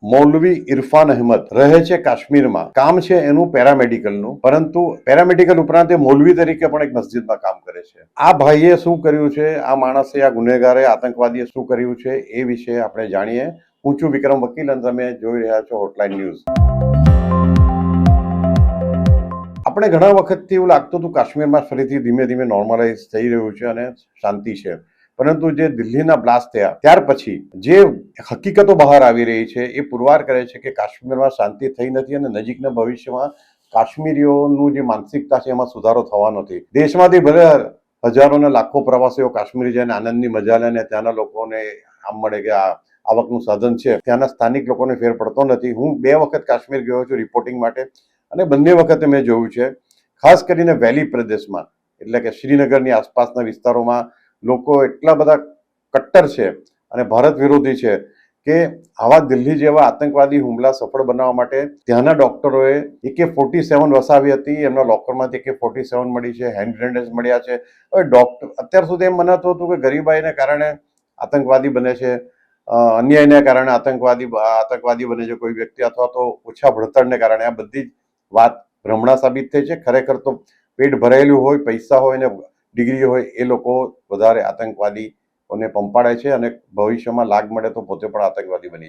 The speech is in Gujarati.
મૌલવી ઇરફાન અહેમદ રહે છે કાશ્મીરમાં. કામ છે એનું પેરામેડિકલનું, પરંતુ પેરામેડિકલ ઉપરાંત એ મૌલવી તરીકે પણ એક મસ્જિદમાં કામ કરે છે. આ ભાઈએ શું કર્યું છે, આ માણસે, આ ગુનેગારે, આતંકવાદીએ શું કર્યું છે, એ વિશે આપણે જાણીએ. હું છું વિક્રમ વકીલ અને તમે જોઈ રહ્યા છો હોટલાઇન ન્યૂઝ. આપણે ઘણા વખતથી એવું લાગતું હતું કાશ્મીરમાં ફરીથી ધીમે ધીમે નોર્મલાઇઝ થઈ રહ્યું છે અને શાંતિ છે, પરંતુ જે દિલ્હીના બ્લાસ્ટ થયા ત્યાર પછી જે હકીકતો બહાર આવી રહી છે એ પુરવાર કરે છે કે કાશ્મીરમાં શાંતિ થઈ નથી અને નજીકના ભવિષ્યમાં કાશ્મીરીઓનું જે માનસિકતા છે એમાં સુધારો થવાનો નથી. દેશમાંથી ભલે હજારો ને લાખો પ્રવાસીઓ કાશ્મીર જઈને આનંદની મજા લે ને ત્યાંના લોકોને આમ મળે કે આ આવકનું સાધન છે, ત્યાંના સ્થાનિક લોકોને ફેર પડતો નથી. હું 2 વખત કાશ્મીર ગયો છું રિપોર્ટિંગ માટે અને બંને વખતે મેં જોયું છે, ખાસ કરીને વેલી પ્રદેશમાં એટલે કે શ્રીનગરની આસપાસના વિસ્તારોમાં લોકો એટલા બધા કટ્ટર છે અને ભારત વિરોધી છે કે આવા દિલ્હી જેવા આતંકવાદી હુમલા સફળ બનાવવા માટે ત્યાંના ડોક્ટરોએ AK-47 વસાવી હતી. એમના લોકરમાંથી AK-47 મળી છે, હેન્ડ ગ્રેનેડ મળ્યા છે. હવે ડોક્ટર અત્યાર સુધી એમ મનાતું હતું કે ગરીબાઈને કારણે આતંકવાદી બને છે, અન્યાયને કારણે આતંકવાદી બને છે કોઈ વ્યક્તિ, અથવા તો ઓછા ભણતરને કારણે. આ બધી જ વાત ભ્રમણા સાબિત થઈ છે. ખરેખર તો પેટ ભરાયેલું હોય, પૈસા હોય ને ડિગ્રી હોય એ લોકો વધારે આતંકવાદીઓને પંપાડે છે અને ભવિષ્યમાં લાગ મળે તો પોતે પણ આતંકવાદી બની